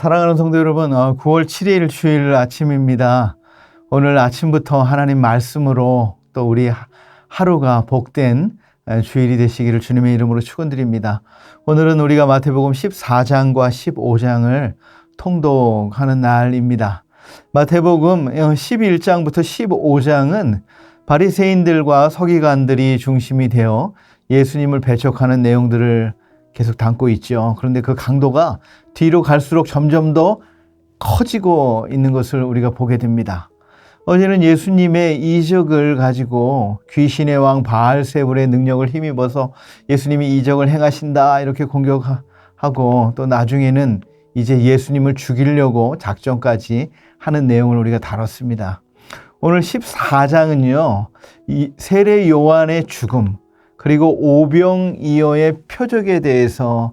사랑하는 성도 여러분, 9월 7일 주일 아침입니다. 오늘 아침부터 하나님 말씀으로 또 우리 하루가 복된 주일이 되시기를 주님의 이름으로 축원드립니다. 오늘은 우리가 마태복음 14장과 15장을 통독하는 날입니다. 마태복음 11장부터 15장은 바리새인들과 서기관들이 중심이 되어 예수님을 배척하는 내용들을 계속 담고 있죠. 그런데 그 강도가 뒤로 갈수록 점점 더 커지고 있는 것을 우리가 보게 됩니다. 어제는 예수님의 이적을 가지고 귀신의 왕 바알세불의 능력을 힘입어서 예수님이 이적을 행하신다 이렇게 공격하고, 또 나중에는 이제 예수님을 죽이려고 작전까지 하는 내용을 우리가 다뤘습니다. 오늘 14장은요, 이 세례 요한의 죽음 그리고 오병이어의 표적에 대해서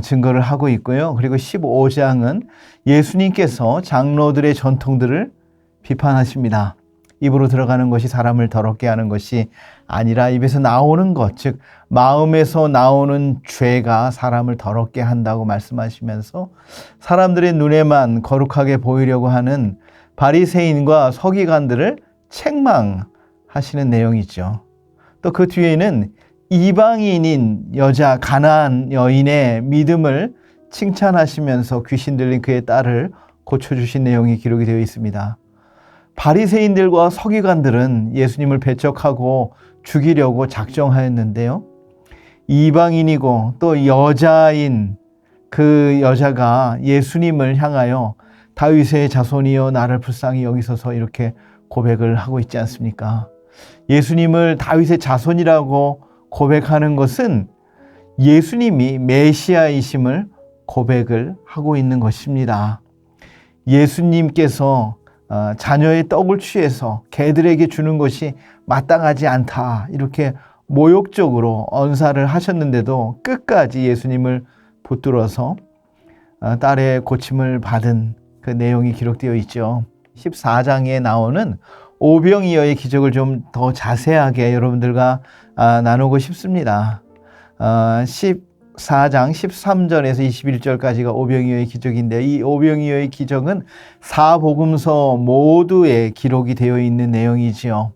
증거를 하고 있고요. 그리고 15장은 예수님께서 장로들의 전통들을 비판하십니다. 입으로 들어가는 것이 사람을 더럽게 하는 것이 아니라 입에서 나오는 것, 즉 마음에서 나오는 죄가 사람을 더럽게 한다고 말씀하시면서 사람들의 눈에만 거룩하게 보이려고 하는 바리새인과 서기관들을 책망하시는 내용이죠. 또 그 뒤에는 이방인인 여자 가나안 여인의 믿음을 칭찬하시면서 귀신 들린 그의 딸을 고쳐주신 내용이 기록이 되어 있습니다. 바리새인들과 서기관들은 예수님을 배척하고 죽이려고 작정하였는데요, 이방인이고 또 여자인 그 여자가 예수님을 향하여 다윗의 자손이여 나를 불쌍히 여기소서 이렇게 고백을 하고 있지 않습니까? 예수님을 다윗의 자손이라고 고백하는 것은 예수님이 메시아이심을 고백을 하고 있는 것입니다. 예수님께서 자녀의 떡을 취해서 개들에게 주는 것이 마땅하지 않다 이렇게 모욕적으로 언사를 하셨는데도 끝까지 예수님을 붙들어서 딸의 고침을 받은 그 내용이 기록되어 있죠. 14장에 나오는 오병이어의 기적을 좀 더 자세하게 여러분들과 나누고 싶습니다. 14장 13절에서 21절까지가 오병이어의 기적인데, 이 오병이어의 기적은 사복음서 모두에 기록이 되어 있는 내용이지요.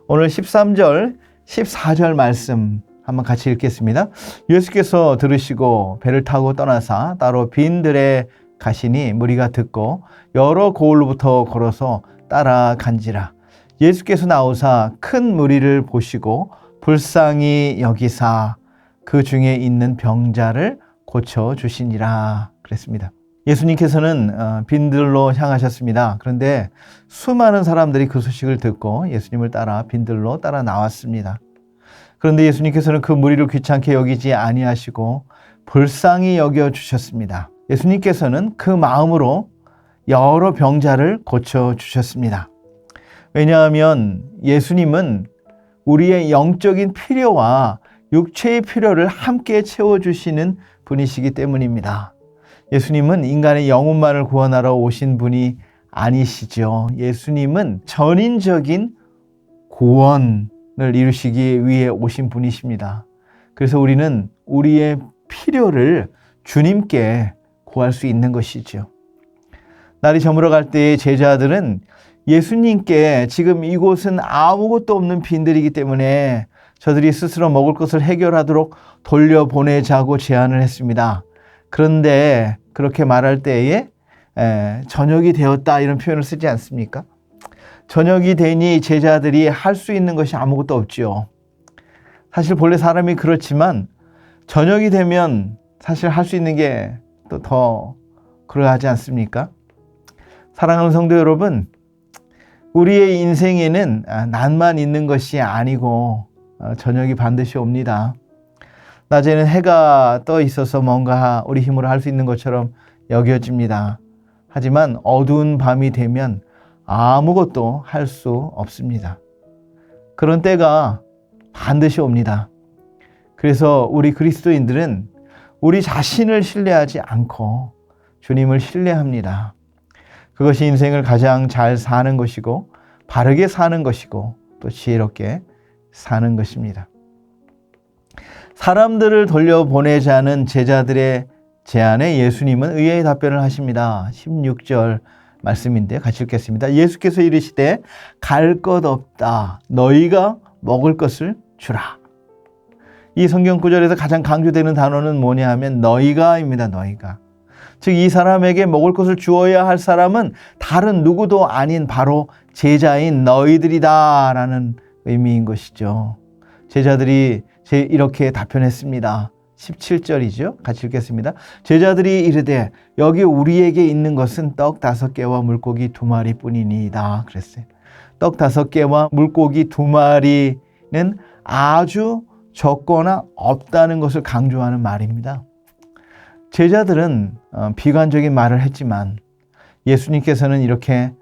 오늘 13절, 14절 말씀 한번 같이 읽겠습니다. 예수께서 들으시고 배를 타고 떠나사 따로 빈들에 가시니 무리가 듣고 여러 고을로부터 걸어서 따라간지라. 예수께서 나오사 큰 무리를 보시고 불쌍히 여기사 그 중에 있는 병자를 고쳐주시니라 그랬습니다. 예수님께서는 빈들로 향하셨습니다. 그런데 수많은 사람들이 그 소식을 듣고 예수님을 따라 빈들로 따라 나왔습니다. 그런데 예수님께서는 그 무리를 귀찮게 여기지 아니하시고 불쌍히 여겨주셨습니다. 예수님께서는 그 마음으로 여러 병자를 고쳐주셨습니다. 왜냐하면 예수님은 우리의 영적인 필요와 육체의 필요를 함께 채워주시는 분이시기 때문입니다. 예수님은 인간의 영혼만을 구원하러 오신 분이 아니시죠. 예수님은 전인적인 구원을 이루시기 위해 오신 분이십니다. 그래서 우리는 우리의 필요를 주님께 구할 수 있는 것이죠. 날이 저물어 갈 때의 제자들은 예수님께 지금 이곳은 아무것도 없는 빈들이기 때문에 저들이 스스로 먹을 것을 해결하도록 돌려보내자고 제안을 했습니다. 그런데 그렇게 말할 때에 저녁이 되었다 이런 표현을 쓰지 않습니까? 저녁이 되니 제자들이 할 수 있는 것이 아무것도 없지요. 사실 본래 사람이 그렇지만 저녁이 되면 사실 할 수 있는 게 또 더 그러하지 않습니까? 사랑하는 성도 여러분, 우리의 인생에는 낮만 있는 것이 아니고 저녁이 반드시 옵니다. 낮에는 해가 떠 있어서 뭔가 우리 힘으로 할 수 있는 것처럼 여겨집니다. 하지만 어두운 밤이 되면 아무것도 할 수 없습니다. 그런 때가 반드시 옵니다. 그래서 우리 그리스도인들은 우리 자신을 신뢰하지 않고 주님을 신뢰합니다. 그것이 인생을 가장 잘 사는 것이고 바르게 사는 것이고 또 지혜롭게 사는 것입니다. 사람들을 돌려보내자는 제자들의 제안에 예수님은 의외의 답변을 하십니다. 16절 말씀인데 같이 읽겠습니다. 예수께서 이르시되 갈 것 없다. 너희가 먹을 것을 주라. 이 성경 구절에서 가장 강조되는 단어는 뭐냐 하면 너희가입니다. 너희가. 즉 이 사람에게 먹을 것을 주어야 할 사람은 다른 누구도 아닌 바로 제자인 너희들이다 라는 의미인 것이죠. 제자들이 이렇게 답변했습니다. 17절이죠. 같이 읽겠습니다. 제자들이 이르되 여기 우리에게 있는 것은 떡 5개와 물고기 2마리 뿐이니이다 그랬어요. 떡 5개와 물고기 2마리는 아주 적거나 없다는 것을 강조하는 말입니다. 제자들은 비관적인 말을 했지만 예수님께서는 이렇게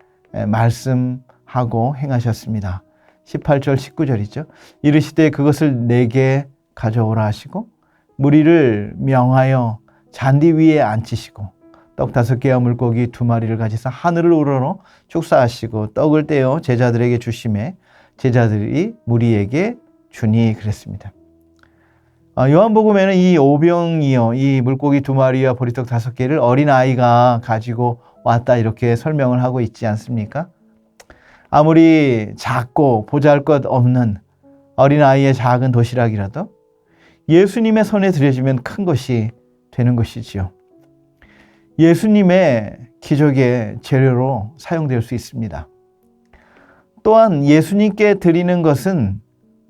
말씀하고 행하셨습니다. 18절 19절이죠. 이르시되 그것을 내게 가져오라 하시고 무리를 명하여 잔디 위에 앉히시고 떡 5개와 물고기 2마리를 가지사 하늘을 우러러 축사하시고 떡을 떼어 제자들에게 주시매 제자들이 무리에게 주니 그랬습니다. 요한복음에는 이 오병이어 이 물고기 2마리와 보리떡 5개를 어린아이가 가지고 왔다 이렇게 설명을 하고 있지 않습니까? 아무리 작고 보잘것없는 어린아이의 작은 도시락이라도 예수님의 손에 들여지면 큰 것이 되는 것이지요. 예수님의 기적의 재료로 사용될 수 있습니다. 또한 예수님께 드리는 것은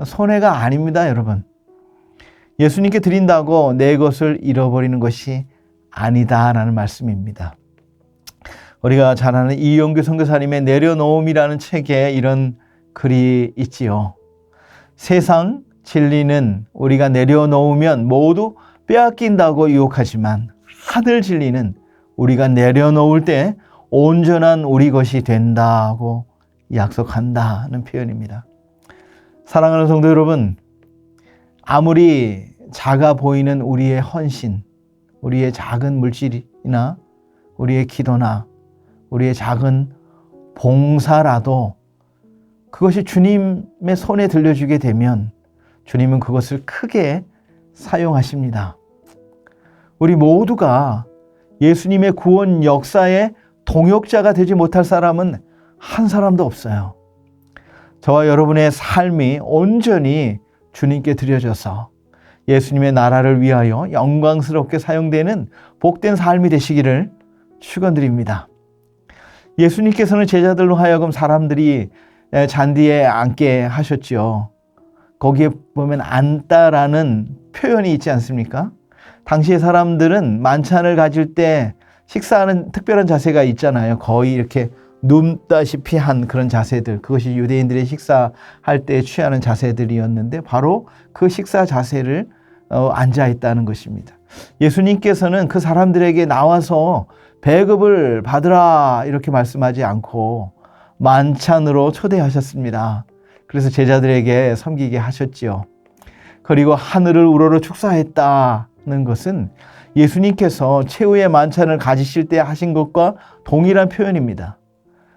손해가 아닙니다, 여러분. 예수님께 드린다고 내 것을 잃어버리는 것이 아니다라는 말씀입니다. 우리가 잘 아는 이용규 선교사님의 내려놓음이라는 책에 이런 글이 있지요. 세상 진리는 우리가 내려놓으면 모두 빼앗긴다고 유혹하지만 하늘 진리는 우리가 내려놓을 때 온전한 우리 것이 된다고 약속한다는 표현입니다. 사랑하는 성도 여러분, 아무리 작아 보이는 우리의 헌신, 우리의 작은 물질이나 우리의 기도나 우리의 작은 봉사라도 그것이 주님의 손에 들려주게 되면 주님은 그것을 크게 사용하십니다. 우리 모두가 예수님의 구원 역사의 동역자가 되지 못할 사람은 한 사람도 없어요. 저와 여러분의 삶이 온전히 주님께 드려져서 예수님의 나라를 위하여 영광스럽게 사용되는 복된 삶이 되시기를 축원드립니다. 예수님께서는 제자들로 하여금 사람들이 잔디에 앉게 하셨지요. 거기에 보면 앉다라는 표현이 있지 않습니까? 당시의 사람들은 만찬을 가질 때 식사하는 특별한 자세가 있잖아요. 거의 이렇게 눕다시피 한 그런 자세들, 그것이 유대인들의 식사할 때 취하는 자세들이었는데 바로 그 식사 자세를 앉아 있다는 것입니다. 예수님께서는 그 사람들에게 나와서 배급을 받으라 이렇게 말씀하지 않고 만찬으로 초대하셨습니다. 그래서 제자들에게 섬기게 하셨지요. 그리고 하늘을 우러러 축사했다는 것은 예수님께서 최후의 만찬을 가지실 때 하신 것과 동일한 표현입니다.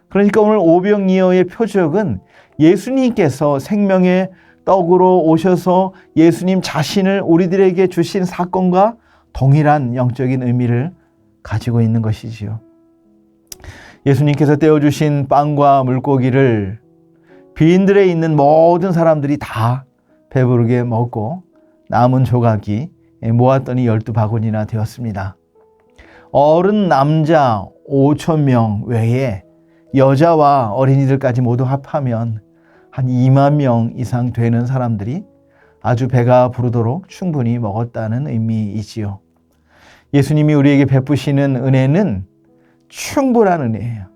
그러니까 오늘 오병이어의 표적은 예수님께서 생명의 떡으로 오셔서 예수님 자신을 우리들에게 주신 사건과 동일한 영적인 의미를 가지고 있는 것이지요. 예수님께서 떼어주신 빵과 물고기를 빈들에 있는 모든 사람들이 다 배부르게 먹고 남은 조각이 모았더니 12바구니나 되었습니다. 어른 남자 5,000명 외에 여자와 어린이들까지 모두 합하면 한 2만 명 이상 되는 사람들이 아주 배가 부르도록 충분히 먹었다는 의미이지요. 예수님이 우리에게 베푸시는 은혜는 충분한 은혜예요.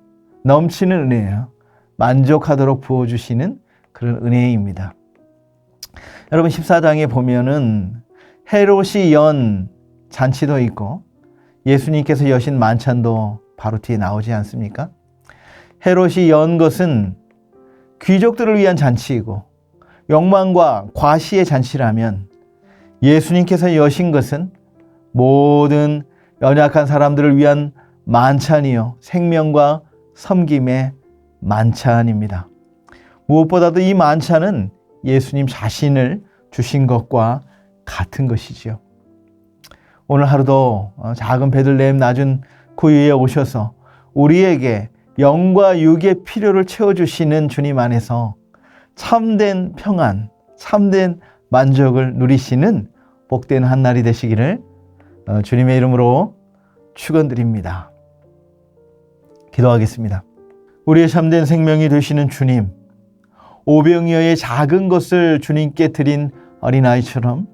넘치는 은혜예요. 만족하도록 부어주시는 그런 은혜입니다. 여러분 14장에 보면은 헤롯이 연 잔치도 있고 예수님께서 여신 만찬도 바로 뒤에 나오지 않습니까? 헤롯이 연 것은 귀족들을 위한 잔치이고 욕망과 과시의 잔치라면 예수님께서 여신 것은 모든 연약한 사람들을 위한 만찬이요 생명과 섬김의 만찬입니다. 무엇보다도 이 만찬은 예수님 자신을 주신 것과 같은 것이지요. 오늘 하루도 작은 베들레헴 낮은 구유에 오셔서 우리에게 영과 육의 필요를 채워주시는 주님 안에서 참된 평안, 참된 만족을 누리시는 복된 한 날이 되시기를 주님의 이름으로 축원드립니다. 기도하겠습니다. 우리의 참된 생명이 되시는 주님, 오병이어의 작은 것을 주님께 드린 어린아이처럼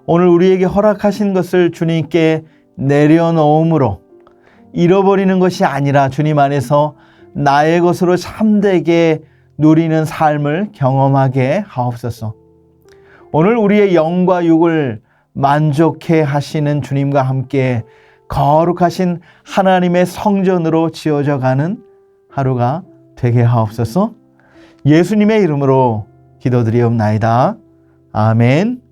오늘 우리에게 허락하신 것을 주님께 내려놓음으로 잃어버리는 것이 아니라 주님 안에서 나의 것으로 참되게 누리는 삶을 경험하게 하옵소서. 오늘 우리의 영과 육을 만족해 하시는 주님과 함께 거룩하신 하나님의 성전으로 지어져 가는 하루가 되게 하옵소서. 예수님의 이름으로 기도드리옵나이다. 아멘.